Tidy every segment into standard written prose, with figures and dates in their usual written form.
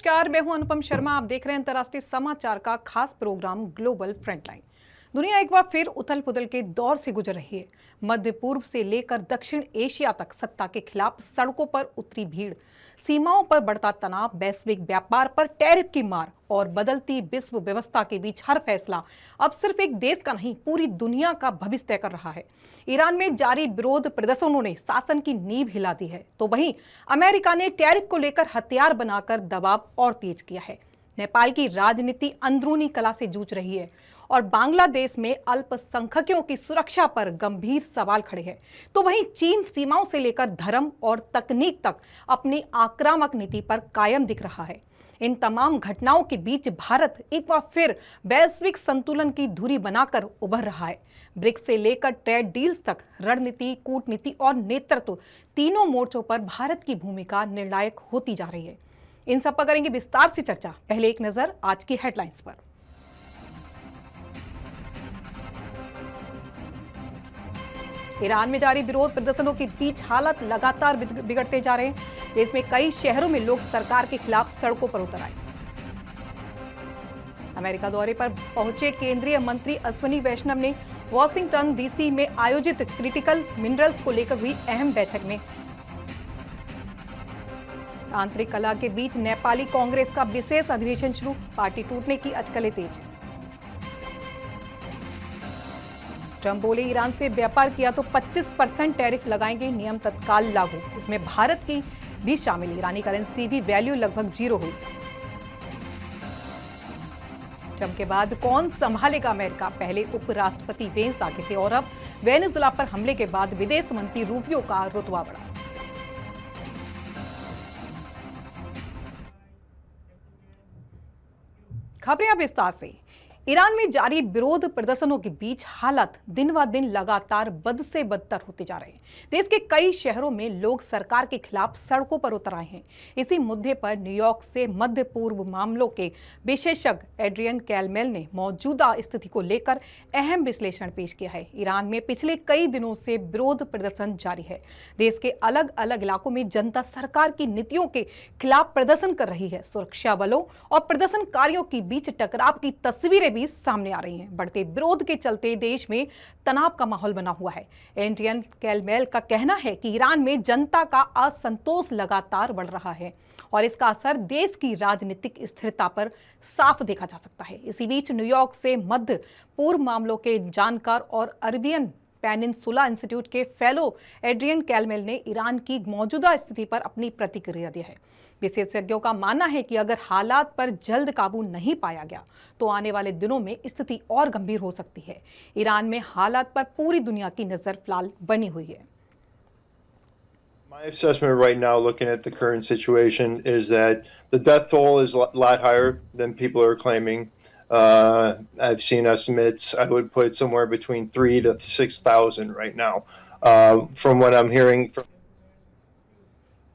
नमस्कार, मैं हूं अनुपम शर्मा। आप देख रहे हैं अंतर्राष्ट्रीय समाचार का खास प्रोग्राम ग्लोबल फ्रंटलाइन। दुनिया एक बार फिर उथल पुथल के दौर से गुजर रही है। मध्य पूर्व से लेकर दक्षिण एशिया तक सत्ता के खिलाफ सड़कों पर उतरी भीड़, सीमाओं पर बढ़ता तनाव, वैश्विक व्यापार पर टैरिफ की मार और बदलती विश्व व्यवस्था के बीच हर फैसला अब सिर्फ एक देश का नहीं, पूरी दुनिया का भविष्य तय कर रहा है। ईरान में जारी विरोध प्रदर्शनों ने शासन की नींव हिला दी है, तो वहीं अमेरिका ने टैरिफ को लेकर हथियार बनाकर दबाव और तेज किया है। नेपाल की राजनीति अंदरूनी कला से जूझ रही है और बांग्लादेश में अल्पसंख्यकों की सुरक्षा पर गंभीर सवाल खड़े हैं। तो वहीं चीन सीमाओं से लेकर धर्म और तकनीक तक अपनी आक्रामक नीति पर कायम दिख रहा है। इन तमाम घटनाओं के बीच भारत एक बार फिर वैश्विक संतुलन की धुरी बनाकर उभर रहा है। ब्रिक्स से लेकर ट्रेड डील्स तक रणनीति, कूटनीति और नेतृत्व, तीनों मोर्चों पर भारत की भूमिका निर्णायक होती जा रही है। इन सब पर करेंगे विस्तार से चर्चा। पहले एक नजर आज की हेडलाइंस पर। ईरान में जारी विरोध प्रदर्शनों के बीच हालात लगातार बिगड़ते जा रहे हैं। देश में कई शहरों में लोग सरकार के खिलाफ सड़कों पर उतर आए। अमेरिका दौरे पर पहुंचे केंद्रीय मंत्री अश्विनी वैष्णव ने वॉशिंगटन डीसी में आयोजित क्रिटिकल मिनरल्स को लेकर हुई अहम बैठक में आंतरिक कलह के बीच नेपाली कांग्रेस का विशेष अधिवेशन शुरू, पार्टी टूटने की अटकलें तेज। ट्रंप बोले ईरान से व्यापार किया तो 25% टैरिफ लगाएंगे, नियम तत्काल लागू। इसमें भारत की भी शामिल। ईरानी करेंसी भी वैल्यू लगभग 0 हुई। ट्रंप के बाद कौन संभालेगा अमेरिका? पहले उपराष्ट्रपति वेंस आगे थे और अब वेनेजुला पर हमले के बाद विदेश मंत्री रूबियो का रुतबा बढ़ा। खबरें अब विस्तार से। ईरान में जारी विरोध प्रदर्शनों के बीच हालात दिन ब दिन लगातार बद से बदतर होते जा रहे हैं। देश के कई शहरों में लोग सरकार के खिलाफ सड़कों पर उतर आए हैं। इसी मुद्दे पर न्यूयॉर्क से मध्य पूर्व मामलों के विशेषज्ञ एड्रियन कैलमेल ने मौजूदा स्थिति को लेकर अहम विश्लेषण पेश किया है। ईरान में पिछले कई दिनों से विरोध प्रदर्शन जारी है। देश के अलग अलग इलाकों में जनता सरकार की नीतियों के खिलाफ प्रदर्शन कर रही है। सुरक्षा बलों और प्रदर्शनकारियों के बीच टकराव की तस्वीरें भी सामने आ रही हैं। बढ़ते विरोध के चलते देश में तनाव का माहौल बना हुआ है। एड्रियन कैलमेल का कहना है कि ईरान में जनता का असंतोष लगातार बढ़ रहा है और इसका असर देश की राजनीतिक स्थिरता पर साफ देखा जा सकता है। इसी बीच न्यूयॉर्क से मध्य पूर्व मामलों के जानकार और अरबियन पेनिनसुला इंस्टीट्यूट के फेलो एड्रियन कैलमेल ने ईरान की मौजूदा स्थिति पर अपनी प्रतिक्रिया दी है। विशेषज्ञों का मानना है कि अगर हालात पर जल्द काबू नहीं पाया गया तो आने वाले दिनों में स्थिति और गंभीर हो सकती है। ईरान में हालात पर पूरी दुनिया की नजर फिलहाल बनी हुई है। My assessment right now, looking at the current situation, is that the death toll is a lot higher than people are claiming. I've seen estimates. I would put somewhere between 3,000 to 6,000 right now, from what I'm hearing from.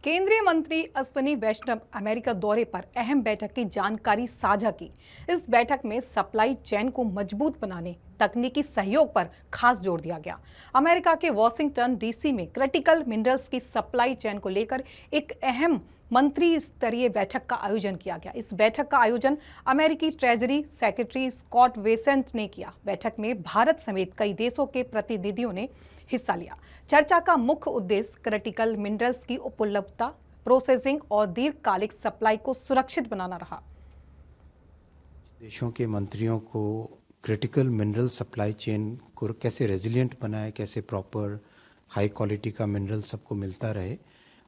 केंद्रीय मंत्री अश्विनी वैष्णव America दौरे पर अहम बैठक की जानकारी साझा की। इस बैठक में सप्लाई चेन को मजबूत बनाने, तकनीकी सहयोग पर खास जोर दिया गया। अमेरिका के वॉशिंगटन डीसी में क्रिटिकल मिनरल्स की सप्लाई चेन को लेकर एक अहम मंत्री स्तरीय बैठक का आयोजन किया गया। इस बैठक का आयोजन अमेरिकी ट्रेजरी सेक्रेटरी स्कॉट बेसेंट ने किया। बैठक में भारत समेत कई देशों के प्रतिनिधियों ने हिस्सा लिया। चर्चा का मुख्य उद्देश्य क्रिटिकल मिनरल्स की उपलब्धता, प्रोसेसिंग और दीर्घकालिक सप्लाई को सुरक्षित बनाना रहा। देशों के मंत्रियों को क्रिटिकल मिनरल सप्लाई चेन को कैसे रेजिलिएंट बनाए, कैसे प्रॉपर हाई क्वालिटी का मिनरल सबको मिलता रहे,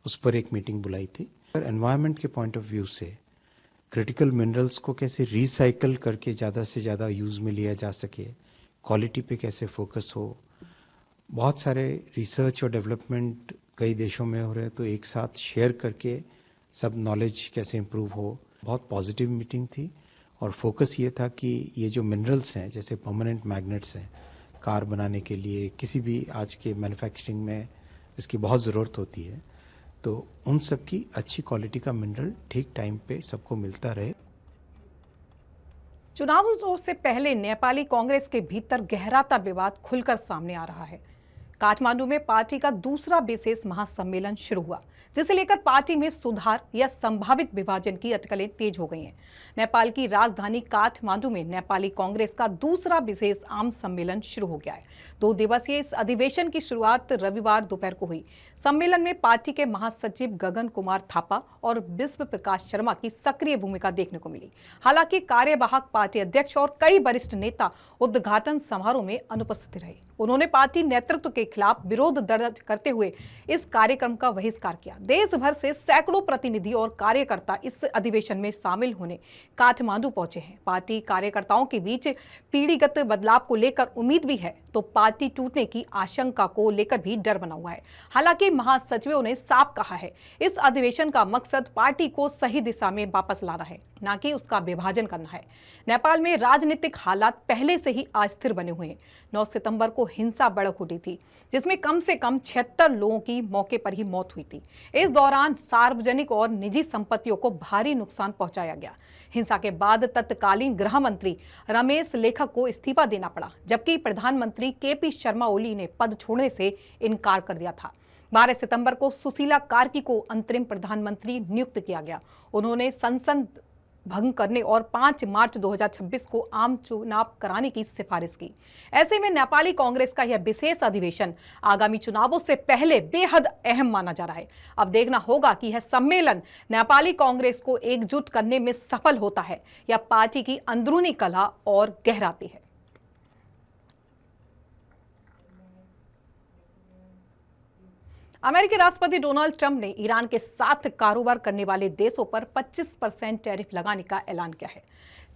उस पर एक मीटिंग बुलाई थी। एनवायरनमेंट के पॉइंट ऑफ व्यू से क्रिटिकल मिनरल्स को कैसे रिसाइकल करके ज़्यादा से ज़्यादा यूज़ में लिया जा सके, क्वालिटी पे कैसे फोकस हो। बहुत सारे रिसर्च और डेवलपमेंट कई देशों में हो रहे हैं, तो एक साथ शेयर करके सब नॉलेज कैसे इम्प्रूव हो। बहुत पॉजिटिव मीटिंग थी और फोकस ये था कि ये जो मिनरल्स हैं, जैसे परमानेंट मैग्नेट्स हैं कार बनाने के लिए, किसी भी आज के मैन्युफैक्चरिंग में इसकी बहुत ज़रूरत होती है, तो उन सब की अच्छी क्वालिटी का मिनरल ठीक टाइम पे सबको मिलता रहे। चुनावों से पहले नेपाली कांग्रेस के भीतर गहराता विवाद खुलकर सामने आ रहा है। काठमांडू में पार्टी का दूसरा विशेष महासम्मेलन शुरू हुआ, जिसे लेकर पार्टी में सुधार या संभावित विभाजन की अटकलें तेज हो गई हैं। नेपाल की राजधानी काठमांडू में नेपाली कांग्रेस का दूसरा विशेष आम सम्मेलन शुरू हो गया है। 2 दिवसीय इस अधिवेशन की शुरुआत रविवार दोपहर को हुई। सम्मेलन में पार्टी के महासचिव गगन कुमार थापा और विश्व प्रकाश शर्मा की सक्रिय भूमिका देखने को मिली। हालांकि कार्यवाहक पार्टी अध्यक्ष और कई वरिष्ठ नेता उद्घाटन समारोह में अनुपस्थित रहे। उन्होंने पार्टी नेतृत्व के खिलाफ विरोध दर्ज करते हुए इस कार्यक्रम का बहिष्कार किया। देश भर से सैकड़ों प्रतिनिधि और कार्यकर्ता इस अधिवेशन में शामिल होने काठमांडू पहुंचे हैं। पार्टी कार्यकर्ताओं के बीच पीढ़ीगत बदलाव को लेकर उम्मीद भी है, तो पार्टी टूटने की आशंका को लेकर भी डर बना हुआ है। हालांकि महासचिवों ने साफ कहा है, इस अधिवेशन का मकसद पार्टी को सही दिशा में वापस लाना है, न कि उसका विभाजन करना है। नेपाल में राजनीतिक हालात पहले से ही अस्थिर बने हुए हैं। 9 सितंबर को हिंसा भड़क उठी थी, जिसमें कम से कम 76 लोगों की मौके पर ही मौत हुई थी। इस दौरान सार्वजनिक और निजी संपत्तियों को भारी नुकसान पहुंचाया गया। हिंसा के बाद तत्कालीन गृह मंत्री रमेश लेखक को इस्तीफा देना पड़ा, जबकि प्रधानमंत्री केपी शर्मा ओली ने पद छोड़ने से इनकार कर दिया था। 12 सितंबर को सुशीला कार्की को अंतरिम प्रधानमंत्री नियुक्त किया गया। उन्होंने संसद भंग करने और 5 मार्च 2026 को आम चुनाव कराने की सिफारिश की। ऐसे में नेपाली कांग्रेस का यह विशेष अधिवेशन आगामी चुनावों से पहले बेहद अहम माना जा रहा है। अब देखना होगा कि यह सम्मेलन नेपाली कांग्रेस को एकजुट करने में सफल होता है या पार्टी की अंदरूनी कलह और गहराती है। अमेरिकी राष्ट्रपति डोनाल्ड ट्रंप ने ईरान के साथ कारोबार करने वाले देशों पर 25% टैरिफ लगाने का ऐलान किया है।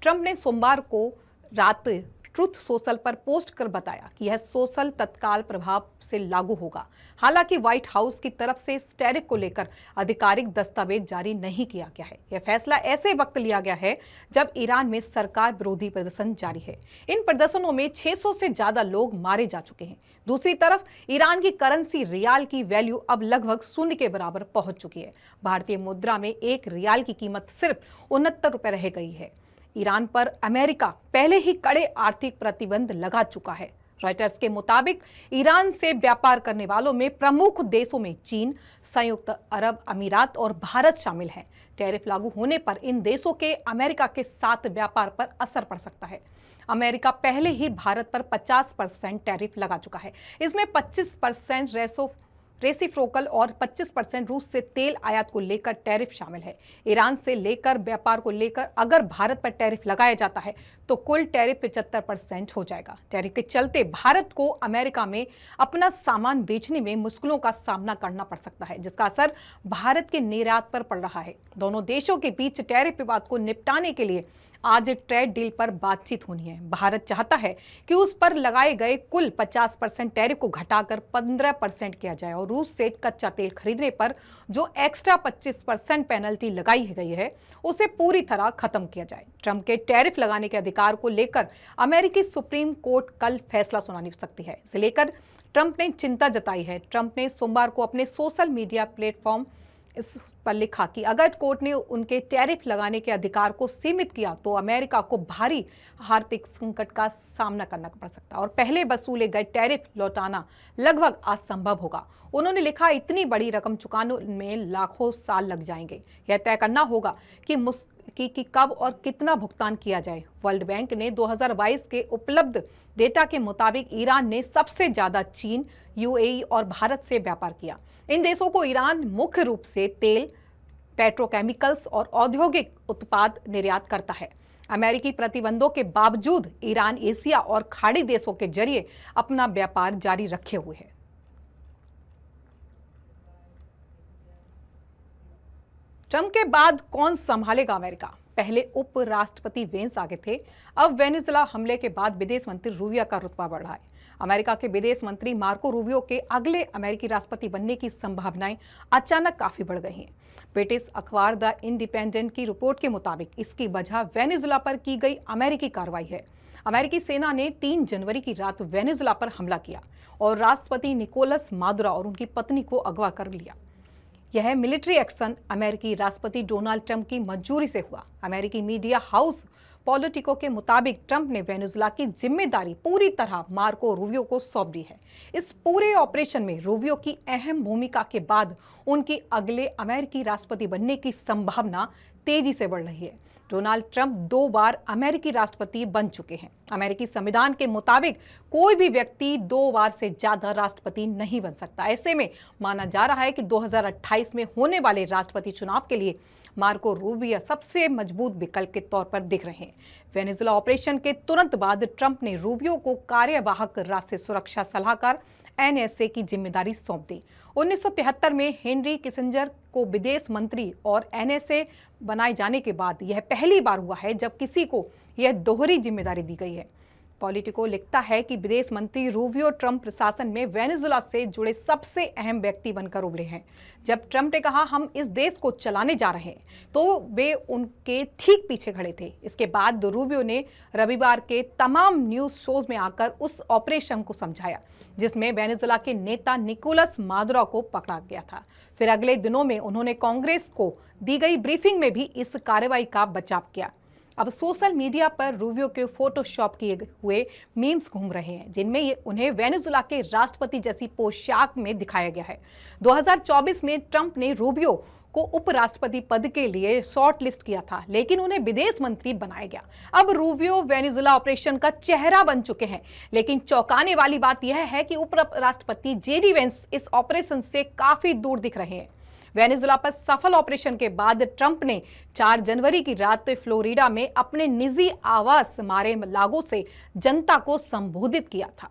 ट्रंप ने सोमवार को रात ट्रुथ सोशल पर पोस्ट कर बताया कि यह सोशल तत्काल प्रभाव से लागू होगा। हालांकि व्हाइट हाउस की तरफ से इस टैरिफ को लेकर आधिकारिक दस्तावेज जारी नहीं किया गया है। यह फैसला ऐसे वक्त लिया गया है जब ईरान में सरकार विरोधी प्रदर्शन जारी है। इन प्रदर्शनों में 600 से ज्यादा लोग मारे जा चुके हैं। दूसरी तरफ ईरान की करेंसी रियाल की वैल्यू अब लगभग 0 के बराबर पहुंच चुकी है। भारतीय मुद्रा में 1 रियाल की कीमत सिर्फ 69 रुपए रह गई है। ईरान पर अमेरिका पहले ही कड़े आर्थिक प्रतिबंध लगा चुका है। रॉयटर्स के मुताबिक ईरान से व्यापार करने वालों में प्रमुख देशों में चीन, संयुक्त अरब अमीरात और भारत शामिल हैं। टैरिफ लागू होने पर इन देशों के अमेरिका के साथ व्यापार पर असर पड़ सकता है। अमेरिका पहले ही भारत पर 50% टैरिफ लगा चुका है। इसमें 25% रेसिप्रोकल और 25% रूस से तेल आयात को लेकर टैरिफ शामिल है। ईरान से लेकर व्यापार को लेकर अगर भारत पर टैरिफ लगाया जाता है तो कुल टैरिफ 75% हो जाएगा। टैरिफ के चलते भारत को अमेरिका में अपना सामान बेचने में मुश्किलों का सामना करना पड़ सकता है, जिसका असर भारत के निर्यात पर पड़ रहा है। दोनों देशों के बीच टैरिफ विवाद को निपटाने के लिए आज ट्रेड डील पर बातचीत होनी है। भारत चाहता है कि उस पर लगाए गए कुल 50% टैरिफ को घटाकर 15% किया जाए और रूस से कच्चा तेल खरीदने पर जो एक्स्ट्रा 25% पेनल्टी लगाई गई है उसे पूरी तरह खत्म किया जाए। ट्रंप के टैरिफ लगाने के अधिकार को लेकर अमेरिकी सुप्रीम कोर्ट कल फैसला सुना सकती है। इसे लेकर ट्रंप ने चिंता जताई है। ट्रंप ने सोमवार को अपने सोशल मीडिया प्लेटफॉर्म इस पर लिखा कि अगर कोर्ट ने उनके टैरिफ लगाने के अधिकार को सीमित किया तो अमेरिका को भारी आर्थिक संकट का सामना करना पड़ सकता है और पहले वसूले गए टैरिफ लौटाना लगभग असंभव होगा। उन्होंने लिखा, इतनी बड़ी रकम चुकाने में लाखों साल लग जाएंगे। यह तय करना होगा कि कब और कितना भुगतान किया जाए। वर्ल्ड बैंक ने 2022 के उपलब्ध डेटा के मुताबिक ईरान ने सबसे ज्यादा चीन, यूएई और भारत से व्यापार किया। इन देशों को ईरान मुख्य रूप से तेल, पेट्रोकेमिकल्स और औद्योगिक उत्पाद निर्यात करता है। अमेरिकी प्रतिबंधों के बावजूद ईरान एशिया और खाड़ी देशों के जरिए अपना व्यापार जारी रखे हुए है। ट्रंप के बाद कौन संभालेगा अमेरिका? पहले उपराष्ट्रपति वेंस आगे थे, अब वेनेजुएला हमले के बाद विदेश मंत्री रूबियो का रुतबा बढ़ रहा है। अमेरिका के विदेश मंत्री मार्को रूबियो के अगले अमेरिकी राष्ट्रपति बनने की संभावनाएं अचानक काफी बढ़ गई हैं। ब्रिटिश अखबार द इंडिपेंडेंट की रिपोर्ट के मुताबिक इसकी वजह वेनेजुएला पर की गई अमेरिकी कार्रवाई है। अमेरिकी सेना ने 3 जनवरी की रात वेनेजुएला पर हमला किया और राष्ट्रपति निकोलस मादुरो और उनकी पत्नी को अगवा कर लिया। यह मिलिट्री एक्शन अमेरिकी राष्ट्रपति डोनाल्ड ट्रंप की मंजूरी से हुआ। अमेरिकी मीडिया हाउस पॉलिटिको के मुताबिक ट्रंप ने वेनेजुला की जिम्मेदारी पूरी तरह मार्को रूबियो को सौंप दी है। इस पूरे ऑपरेशन में रूबियो की अहम भूमिका के बाद उनकी अगले अमेरिकी राष्ट्रपति बनने की संभावना तेजी से बढ़ रही है। डोनाल्ड ट्रंप 2 बार अमेरिकी राष्ट्रपति बन चुके हैं। अमेरिकी संविधान के मुताबिक कोई भी व्यक्ति 2 बार से ज्यादा राष्ट्रपति नहीं बन सकता। ऐसे में माना जा रहा है कि 2028 में होने वाले राष्ट्रपति चुनाव के लिए मार्को रूबियो सबसे मजबूत विकल्प के तौर पर दिख रहे हैं। वेनेजुला ऑपरेशन के तुरंत बाद ट्रंप ने रूबियो को कार्यवाहक राष्ट्रीय सुरक्षा सलाहकार NSA की जिम्मेदारी सौंप दी। 1973 में हेनरी किसिंजर को विदेश मंत्री और NSA बनाए जाने के बाद यह पहली बार हुआ है जब किसी को यह दोहरी जिम्मेदारी दी गई है। पॉलिटिको लिखता है कि विदेश मंत्री रूबियो ट्रंप प्रशासन में वेनेजुला से जुड़े सबसे अहम व्यक्ति बनकर उभरे हैं। जब ट्रंप ने कहा हम इस देश को चलाने जा रहे हैं तो वे उनके ठीक पीछे खड़े थे। इसके बाद रूबियो ने रविवार के तमाम न्यूज शोज में आकर उस ऑपरेशन को समझाया जिसमें वेनेजुला के नेता निकोलस मादुरो को पकड़ा गया था। फिर अगले दिनों में उन्होंने कांग्रेस को दी गई ब्रीफिंग में भी इस कार्रवाई का बचाव किया। अब सोशल मीडिया पर रूबियो के फोटोशॉप किए हुए मीम्स घूम रहे हैं जिनमें उन्हें वेनेजुला के राष्ट्रपति जैसी पोशाक में दिखाया गया है। 2024 में ट्रंप ने रूबियो को उपराष्ट्रपति पद के लिए शॉर्ट लिस्ट किया था लेकिन उन्हें विदेश मंत्री बनाया गया। अब रूबियो वेनेजुला ऑपरेशन का चेहरा बन चुके हैं, लेकिन चौंकाने वाली बात यह है कि उपराष्ट्रपति JD वेंस इस ऑपरेशन से काफी दूर दिख रहे हैं। वेनेजुला पर सफल ऑपरेशन के बाद ट्रंप ने 4 जनवरी की रात फ्लोरिडा में अपने निजी आवास मार-ए-लागो से जनता को संबोधित किया था।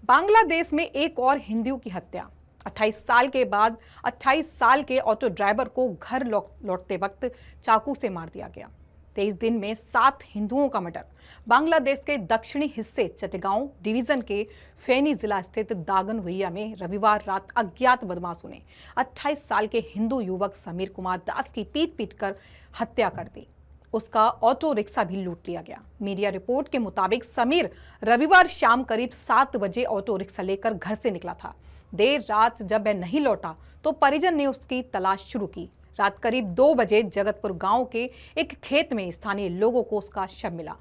बांग्लादेश में एक और हिंदू की हत्या। 28 साल के बाद 28 साल के ऑटो ड्राइवर को घर लौटते वक्त चाकू से मार दिया गया। 23 दिन में 7 हिंदुओं का मर्डर। बांग्लादेश के दक्षिणी हिस्से चटगांव डिवीजन के फेनी जिला स्थित दागन भुइया में रविवार रात अज्ञात बदमाशों ने 28 साल के हिंदू युवक समीर कुमार दास की पीट कर हत्या कर दी। उसका ऑटो रिक्शा भी लूट लिया गया। मीडिया रिपोर्ट के मुताबिक समीर रविवार शाम करीब 7 बजे ऑटो रिक्शा लेकर घर से निकला था। देर रात जब वह नहीं लौटा तो परिजन ने उसकी तलाश शुरू की। रात करीब 2 बजे जगतपुर गांव के एक खेत में स्थानीय लोगों को उसका शव मिला।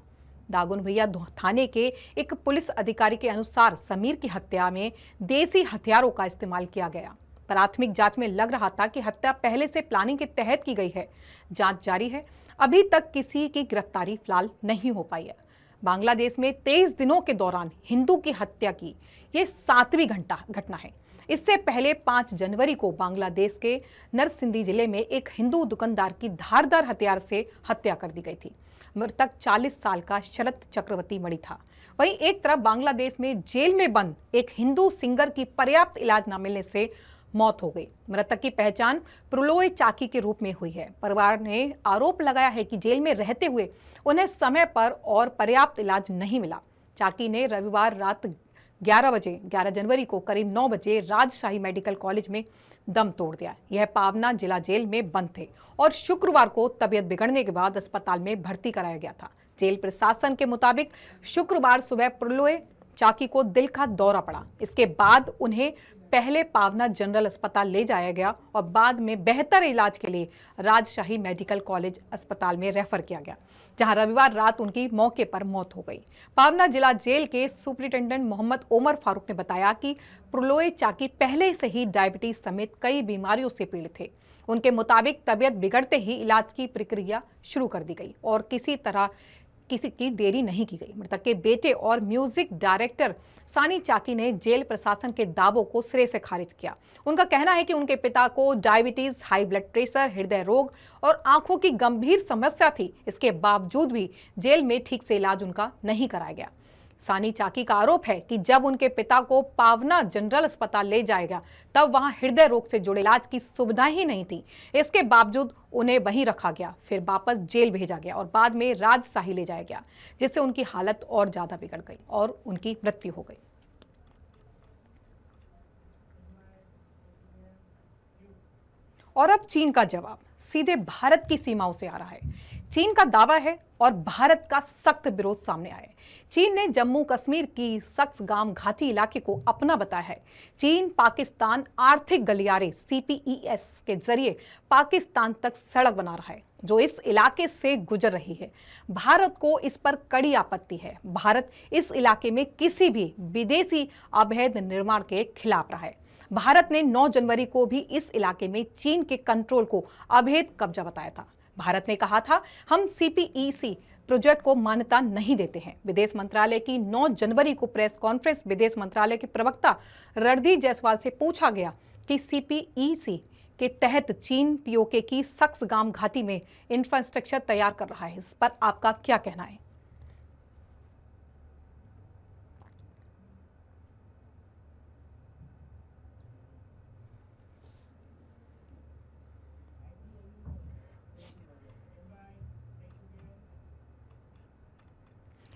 दागन भुइया थाने के एक पुलिस अधिकारी के अनुसार समीर की हत्या में देसी हथियारों का इस्तेमाल किया गया। प्राथमिक जांच में लग रहा था कि हत्या पहले से प्लानिंग के तहत की गई है। जांच जारी है। अभी तक किसी की गिरफ्तारी फिलहाल नहीं हो पाई है। बांग्लादेश में 23 दिनों के दौरान हिंदू की हत्या की ये 7वीं घटना है। इससे पहले 5 जनवरी को बांग्लादेश के नरसिंदी जिले में एक हिंदू दुकानदार की धारदार हथियार से हत्या कर दी गई थी। मृतक 40 साल का शरद चक्रवर्ती मणि था। वहीं एक तरफ बांग्लादेश में जेल में बंद एक हिंदू सिंगर की पर्याप्त इलाज न मिलने से मौत हो गई। मृतक की पहचान प्रलोय चाकी के रूप में हुई है। परिवार ने आरोप लगाया है कि जेल में रहते हुए उन्हें समय पर और पर्याप्त इलाज नहीं मिला। चाकी ने रविवार रात 11 जनवरी को करीब 9 बजे राजशाही मेडिकल कॉलेज में दम तोड़ दिया। यह पावना जिला जेल में बंद थे और शुक्रवार को तबीयत बिगड़ने के बाद अस्पताल में भर्ती कराया गया था। जेल प्रशासन के मुताबिक शुक्रवार सुबह प्रलोय चाकी को दिल का दौरा पड़ा। इसके बाद उन्हें पहले पावना जनरल अस्पताल ले जाया गया और बाद में बेहतर इलाज के लिए राजशाही मेडिकल कॉलेज अस्पताल में रेफर किया गया, जहां रविवार रात उनकी मौके पर मौत हो गई। पावना जिला जेल के सुपरिटेंडेंट मोहम्मद ओमर फारूक ने बताया कि प्रलोय चाकी पहले से ही डायबिटीज समेत कई बीमारियों से पीड़ित थे। उनके मुताबिक तबीयत बिगड़ते ही इलाज की प्रक्रिया शुरू कर दी गई और किसी की देरी नहीं की गई। मृतक के बेटे और म्यूजिक डायरेक्टर सानी चाकी ने जेल प्रशासन के दावों को सिरे से खारिज किया। उनका कहना है कि उनके पिता को डायबिटीज, हाई ब्लड प्रेशर, हृदय रोग और आंखों की गंभीर समस्या थी। इसके बावजूद भी जेल में ठीक से इलाज उनका नहीं कराया गया। सानी चाकी का आरोप है कि जब उनके पिता को पावना जनरल अस्पताल ले जाएगा तब वहां हृदय रोग से जुड़े इलाज की सुविधा ही नहीं थी। इसके बावजूद उन्हें वहीं रखा गया, फिर वापस जेल भेजा गया और बाद में राजशाही ले जाया गया, जिससे उनकी हालत और ज्यादा बिगड़ गई और उनकी मृत्यु हो गई। और अब चीन का जवाब सीधे भारत की सीमाओं से आ रहा है। चीन का दावा है और भारत का सख्त विरोध सामने आया है। चीन ने जम्मू कश्मीर की सक्सगाम घाटी इलाके को अपना बताया है। चीन पाकिस्तान आर्थिक गलियारे CPES के जरिए पाकिस्तान तक सड़क बना रहा है जो इस इलाके से गुजर रही है। भारत को इस पर कड़ी आपत्ति है। भारत इस इलाके में किसी भी विदेशी अवैध निर्माण के खिलाफ रहा है। भारत ने 9 जनवरी को भी इस इलाके में चीन के कंट्रोल को अवैध कब्जा बताया था। भारत ने कहा था, हम CPEC प्रोजेक्ट को मान्यता नहीं देते हैं। विदेश मंत्रालय की 9 जनवरी को प्रेस कॉन्फ्रेंस विदेश मंत्रालय के प्रवक्ता रणधीर जायसवाल से पूछा गया कि CPEC के तहत चीन POK की सक्सगाम घाटी में इंफ्रास्ट्रक्चर तैयार कर रहा है। इस पर आपका क्या कहना है?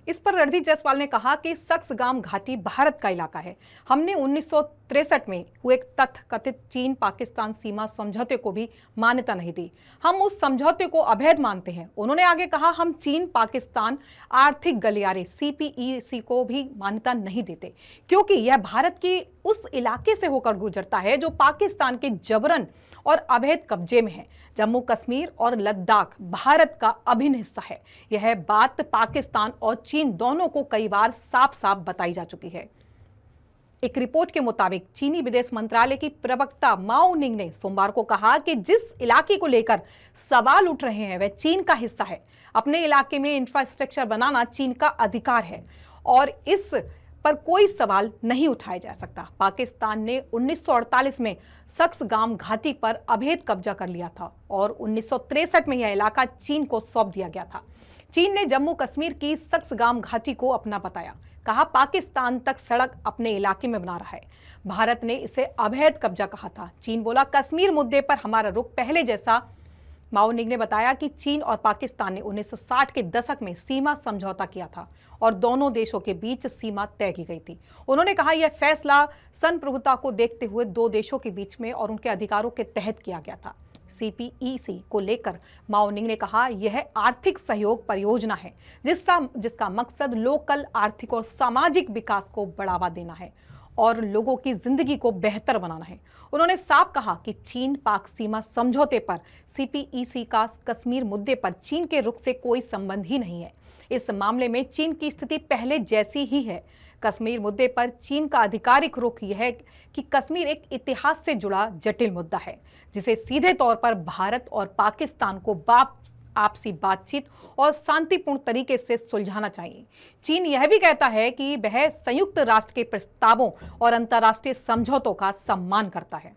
इस पर रणधीर जायसवाल ने कहा कि सक्सगाम घाटी भारत का इलाका है। हमने 1963 में हुए तथाकथित चीन पाकिस्तान सीमा समझौते को भी मान्यता नहीं दी। हम उस समझौते को अवैध मानते हैं। उन्होंने आगे कहा, हम चीन पाकिस्तान आर्थिक गलियारे CPEC को भी मान्यता नहीं देते क्योंकि यह भारत की उस इलाके से होकर गुजरता है जो पाकिस्तान के जबरन और अवैध कब्जे में है। जम्मू कश्मीर और लद्दाख भारत का अभिन्न हिस्सा है। यह बात पाकिस्तान और चीन दोनों को कई बार साफ साफ बताई जा चुकी है। एक रिपोर्ट के मुताबिक चीनी विदेश मंत्रालय की प्रवक्ता माओ निंग ने सोमवार को कहा कि जिस इलाके को लेकर सवाल उठ रहे हैं वह चीन का हिस्सा है। अपने इलाके में इंफ्रास्ट्रक्चर बनाना चीन का अधिकार है और इस पर कोई सवाल नहीं उठाया जा सकता। पाकिस्तान ने 1948 में सक्सगाम घाटी पर अवैध कब्जा कर लिया था और 1963 में यह इलाका चीन को सौंप दिया गया था। चीन ने जम्मू कश्मीर की सक्सगाम घाटी को अपना बताया। कहा, पाकिस्तान तक सड़क अपने इलाके में बना रहा है। भारत ने इसे अवैध कब्जा कहा था। चीन बोला, कश्मीर मुद्दे पर हमारा रुख पहले जैसा। माओ निंग ने बताया कि चीन और पाकिस्तान ने 1960 के दशक में सीमा समझौता किया था और दोनों देशों के बीच सीमा तय की गई थी। उन्होंने कहा, यह फैसला संप्रभुता को देखते हुए 2 देशों के बीच में और उनके अधिकारों के तहत किया गया था। CPEC को लेकर माओ निंग ने कहा, यह आर्थिक सहयोग परियोजना है जिसका मकसद लोकल आर्थिक और सामाजिक विकास को बढ़ावा देना है और लोगों की जिंदगी को बेहतर बनाना है। उन्होंने साफ कहा कि चीन पाक सीमा समझौते पर CPEC का कश्मीर मुद्दे पर चीन के रुख से कोई संबंध ही नहीं है। इस मामले में चीन की स्थिति पहले जैसी ही है। कश्मीर मुद्दे पर चीन का आधिकारिक रुख यह है कि कश्मीर एक इतिहास से जुड़ा जटिल मुद्दा है जिसे सीधे तौर पर भारत और पाकिस्तान को आपसी बातचीत और शांतिपूर्ण तरीके से सुलझाना चाहिए। चीन यह भी कहता है कि वह संयुक्त राष्ट्र के प्रस्तावों और अंतर्राष्ट्रीय समझौतों का सम्मान करता है।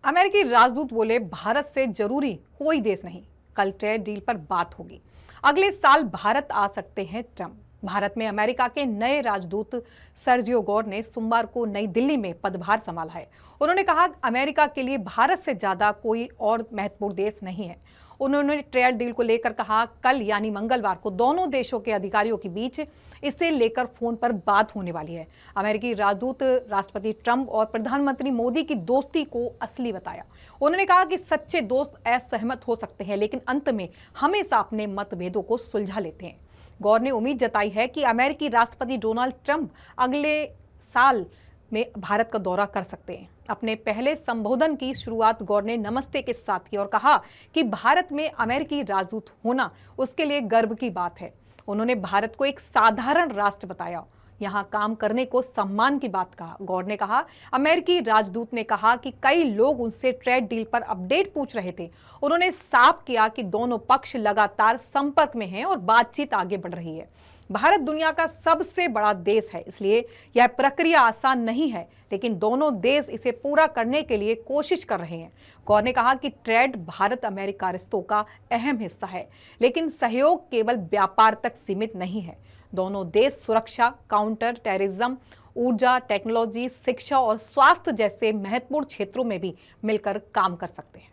अमेरिकी राजदूत बोले, भारत से जरूरी कोई देश नहीं, कल ट्रेड डील पर बात होगी। अगले साल भारत आ सकते हैं ट्रंप। भारत में अमेरिका के नए राजदूत सर्जियो गौर ने सोमवार को नई दिल्ली में पदभार संभाला है। उन्होंने कहा, अमेरिका के लिए भारत से ज्यादा कोई और महत्वपूर्ण देश नहीं है। उन्होंने ट्रेड डील को लेकर कहा, कल यानी मंगलवार को दोनों देशों के अधिकारियों के बीच इसे लेकर फोन पर बात होने वाली है। अमेरिकी राजदूत राष्ट्रपति ट्रंप और प्रधानमंत्री मोदी की दोस्ती को असली बताया। उन्होंने कहा कि सच्चे दोस्त असहमत हो सकते हैं लेकिन अंत में हमेशा अपने मतभेदों को सुलझा लेते हैं। गौर ने उम्मीद जताई है कि अमेरिकी राष्ट्रपति डोनाल्ड ट्रंप अगले साल में भारत का दौरा कर सकते हैं। अपने पहले संबोधन की शुरुआत गौर ने नमस्ते के साथ की और कहा कि भारत में अमेरिकी राजदूत होना उसके लिए गर्व की बात है। उन्होंने भारत को एक साधारण राष्ट्र बताया, यहाँ काम करने को सम्मान की बात कहा। गौर ने कहा, अमेरिकी राजदूत ने कहा कि कई लोग उनसे ट्रेड डील पर अपडेट पूछ रहे थे। उन्होंने साफ किया कि दोनों पक्ष लगातार संपर्क में हैं और बातचीत आगे बढ़ रही है। भारत दुनिया का सबसे बड़ा देश है, इसलिए यह प्रक्रिया आसान नहीं है, लेकिन दोनों देश इसे पूरा करने के लिए कोशिश कर रहे हैं। गौर ने कहा कि ट्रेड भारत अमेरिका रिश्तों का अहम हिस्सा है, लेकिन सहयोग केवल व्यापार तक सीमित नहीं है। दोनों देश सुरक्षा, काउंटर टेररिज्म, ऊर्जा, टेक्नोलॉजी, शिक्षा और स्वास्थ्य जैसे महत्वपूर्ण क्षेत्रों में भी मिलकर काम कर सकते हैं।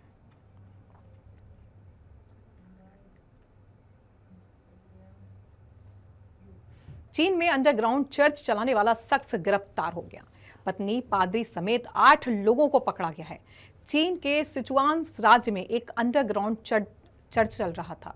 चीन में अंडरग्राउंड चर्च चलाने वाला शख्स गिरफ्तार हो गया। पत्नी, पादरी समेत 8 लोगों को पकड़ा गया है। चीन के सिचुआन राज्य में एक अंडरग्राउंड चर्च चल रहा था,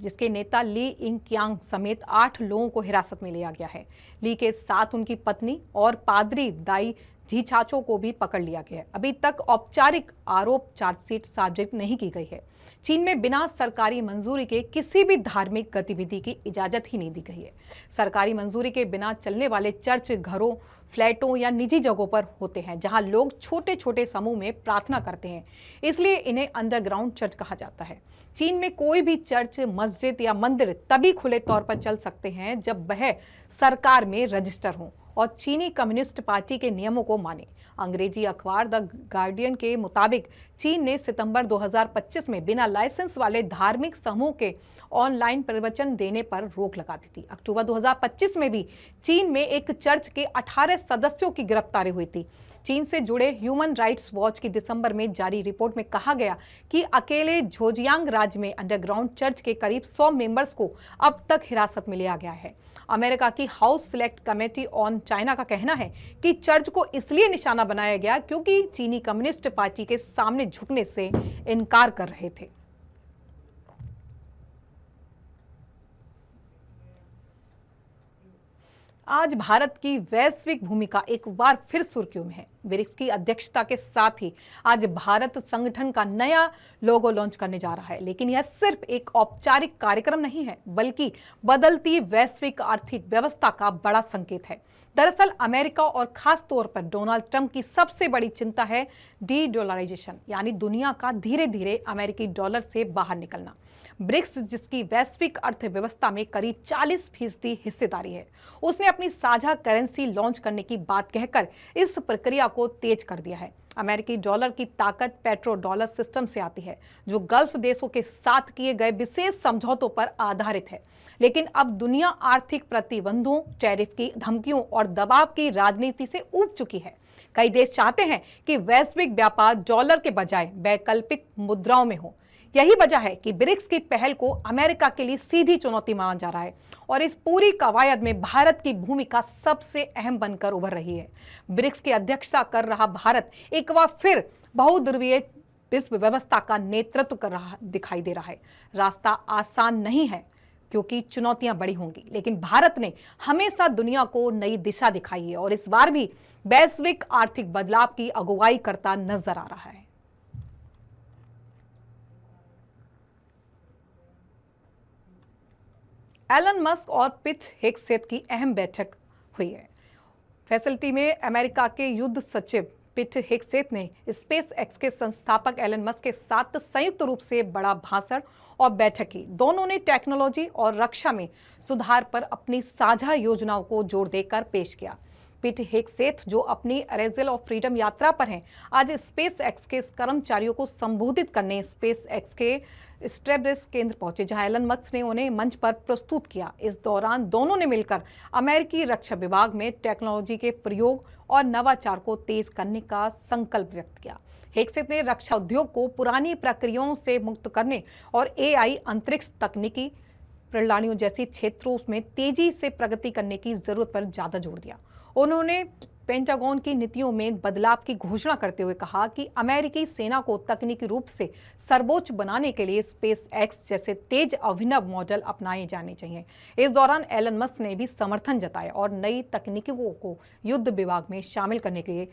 जिसके नेता ली इंग क्यांग समेत 8 लोगों को हिरासत में लिया गया है। ली के साथ उनकी पत्नी और पादरी दाई झीछाचो को भी पकड़ लिया गया है। अभी तक औपचारिक आरोप चार्जशीट सार्वजनिक नहीं की गई है। चीन में बिना सरकारी मंजूरी के किसी भी धार्मिक गतिविधि की इजाजत ही नहीं दी गई है। सरकारी मंजूरी के बिना चलने वाले चर्च घरों, फ्लैटों या निजी जगहों पर होते हैं, जहां लोग छोटे छोटे समूह में प्रार्थना करते हैं, इसलिए इन्हें अंडरग्राउंड चर्च कहा जाता है। चीन में कोई भी चर्च, मस्जिद या मंदिर तभी खुले तौर पर चल सकते हैं जब वह सरकार में रजिस्टर हों और चीनी कम्युनिस्ट पार्टी के नियमों को माने। अंग्रेजी अखबार द गार्डियन के मुताबिक चीन ने सितंबर 2025 में बिना लाइसेंस वाले धार्मिक समूह के ऑनलाइन प्रवचन देने पर रोक लगा दी थी। अक्टूबर 2025 में भी चीन में एक चर्च के 18 सदस्यों की गिरफ्तारी हुई थी। चीन से जुड़े ह्यूमन राइट्स वॉच की दिसंबर में जारी रिपोर्ट में कहा गया कि अकेले झोजियांग राज्य में अंडरग्राउंड चर्च के करीब 100 मेंबर्स को अब तक हिरासत में लिया गया है। अमेरिका की house select committee on China का कहना है कि चर्च को इसलिए निशाना बनाया गया क्योंकि चीनी कम्युनिस्ट पार्टी के सामने झुकने से इनकार कर रहे थे। आज भारत की वैश्विक भूमिका एक बार फिर सुर्खियों में है। ब्रिक्स की अध्यक्षता के साथ ही आज भारत संगठन का नया लोगो लॉन्च करने जा रहा है, लेकिन यह सिर्फ एक औपचारिक कार्यक्रम नहीं है, बल्कि बदलती वैश्विक आर्थिक व्यवस्था का बड़ा संकेत है। दरअसल अमेरिका और खास तौर पर डोनाल्ड ट्रंप की सबसे बड़ी चिंता है डी-डॉलराइजेशन, यानी दुनिया का धीरे धीरे अमेरिकी डॉलर से बाहर निकलना। ब्रिक्स, जिसकी वैश्विक अर्थव्यवस्था में करीब 40% हिस्सेदारी है, उसने अपनी साझा करेंसी लॉन्च करने की बात कहकर इस प्रक्रिया को तेज कर दिया है। अमेरिकी डॉलर की ताकत पेट्रो डॉलर सिस्टम से आती है, जो गल्फ देशों के साथ किए गए विशेष समझौतों पर आधारित है। लेकिन अब दुनिया आर्थिक प्रतिबंधों, टैरिफ की धमकियों और दबाव की राजनीति से ऊब चुकी है। कई देश चाहते हैं कि वैश्विक व्यापार डॉलर के बजाय वैकल्पिक मुद्राओं में हो। यही वजह है कि ब्रिक्स की पहल को अमेरिका के लिए सीधी चुनौती माना जा रहा है और इस पूरी कवायद में भारत की भूमिका सबसे अहम बनकर उभर रही है। ब्रिक्स की अध्यक्षता कर रहा भारत एक बार फिर बहुध्रुवीय विश्व व्यवस्था का नेतृत्व कर रहा दिखाई दे रहा है। रास्ता आसान नहीं है क्योंकि चुनौतियां बड़ी होंगी, लेकिन भारत ने हमेशा दुनिया को नई दिशा दिखाई है और इस बार भी वैश्विक आर्थिक बदलाव की अगुवाई करता नजर आ रहा है। एलन मस्क और पीट हेग्सेथ की अहम बैठक हुई है। फैसिलिटी में अमेरिका के युद्ध सचिव पीट हेग्सेथ ने स्पेस एक्स के संस्थापक एलन मस्क के साथ संयुक्त रूप से बड़ा भाषण और बैठक की। दोनों ने टेक्नोलॉजी और रक्षा में सुधार पर अपनी साझा योजनाओं को जोर देकर पेश किया। पीट हेग्सेथ, जो अपनी अरेजल ऑफ फ्रीडम यात्रा पर हैं, आज स्पेस एक्स के कर्मचारियों को संबोधित करने स्पेस एक्स के स्ट्रेब्रेस केंद्र पहुंचे, जहां एलन मस्क ने उन्हें मंच पर प्रस्तुत किया। इस दौरान दोनों ने मिलकर अमेरिकी रक्षा विभाग में टेक्नोलॉजी के प्रयोग और नवाचार को तेज करने का संकल्प व्यक्त किया। हेग्सेथ ने रक्षा उद्योग को पुरानी प्रक्रियाओं से मुक्त करने और एआई, अंतरिक्ष तकनीकी प्रणालियों जैसे क्षेत्रों में तेजी से प्रगति करने की जरूरत पर ज्यादा जोर दिया। उन्होंने पेंटागन की नीतियों में बदलाव की घोषणा करते हुए कहा कि अमेरिकी सेना को तकनीकी रूप से सर्वोच्च बनाने के लिए स्पेस एक्स जैसे तेज अभिनव मॉडल अपनाए जाने चाहिए। इस दौरान एलन मस्क ने भी समर्थन जताया और नई तकनीकों को युद्ध विभाग में शामिल करने के लिए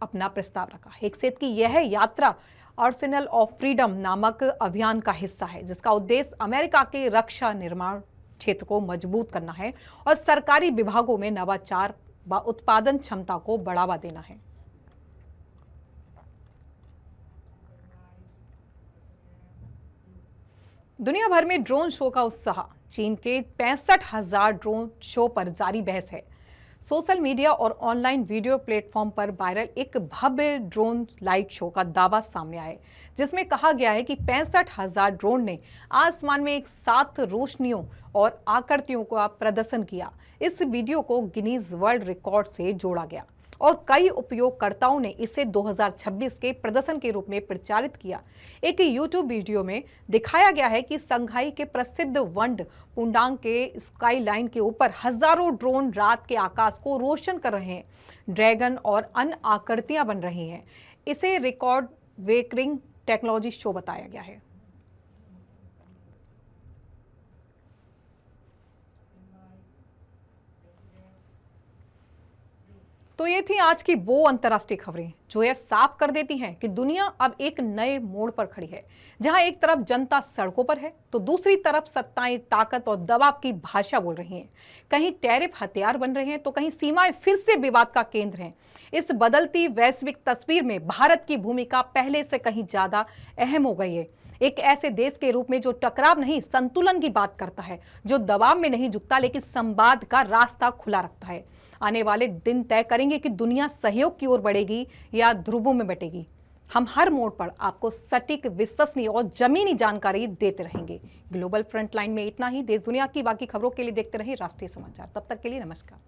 अपना प्रस्ताव रखा। हेग्सेथ की यह यात्रा आर्सेनल ऑफ फ्रीडम नामक अभियान का हिस्सा है, जिसका उद्देश्य अमेरिका के रक्षा निर्माण क्षेत्र को मजबूत करना है और सरकारी विभागों में नवाचार व उत्पादन क्षमता को बढ़ावा देना है। दुनिया भर में ड्रोन शो का उत्साह। चीन के 65,000 ड्रोन शो पर जारी बहस है। सोशल मीडिया और ऑनलाइन वीडियो प्लेटफॉर्म पर वायरल एक भव्य ड्रोन लाइट शो का दावा सामने आया, जिसमें कहा गया है कि 65,000 ड्रोन ने आसमान में एक साथ रोशनियों और आकृतियों का प्रदर्शन किया। इस वीडियो को गिनीज वर्ल्ड रिकॉर्ड से जोड़ा गया और कई उपयोगकर्ताओं ने इसे 2026 के प्रदर्शन के रूप में प्रचारित किया। एक यूट्यूब वीडियो में दिखाया गया है कि संघाई के प्रसिद्ध वंड पुंडांग के स्काई लाइन के ऊपर हजारों ड्रोन रात के आकाश को रोशन कर रहे हैं। ड्रैगन और अन्य आकृतियां बन रही हैं। इसे रिकॉर्ड ब्रेकिंग टेक्नोलॉजी शो बताया गया है। तो ये थी आज की वो अंतर्राष्ट्रीय खबरें जो यह साफ कर देती हैं कि दुनिया अब एक नए मोड़ पर खड़ी है, जहां एक तरफ जनता सड़कों पर है तो दूसरी तरफ सत्ताएं ताकत और दबाव की भाषा बोल रही हैं। कहीं टैरिफ हथियार बन रहे हैं तो कहीं सीमाएं फिर से विवाद का केंद्र हैं। इस बदलती वैश्विक तस्वीर में भारत की भूमिका पहले से कहीं ज्यादा अहम हो गई है। एक ऐसे देश के रूप में जो टकराव नहीं, संतुलन की बात करता है, जो दबाव में नहीं झुकता लेकिन संवाद का रास्ता खुला रखता है। आने वाले दिन तय करेंगे कि दुनिया सहयोग की ओर बढ़ेगी या ध्रुवों में बटेगी। हम हर मोड़ पर आपको सटीक, विश्वसनीय और जमीनी जानकारी देते रहेंगे। ग्लोबल फ्रंटलाइन में इतना ही। देश दुनिया की बाकी खबरों के लिए देखते रहिए राष्ट्रीय समाचार। तब तक के लिए नमस्कार।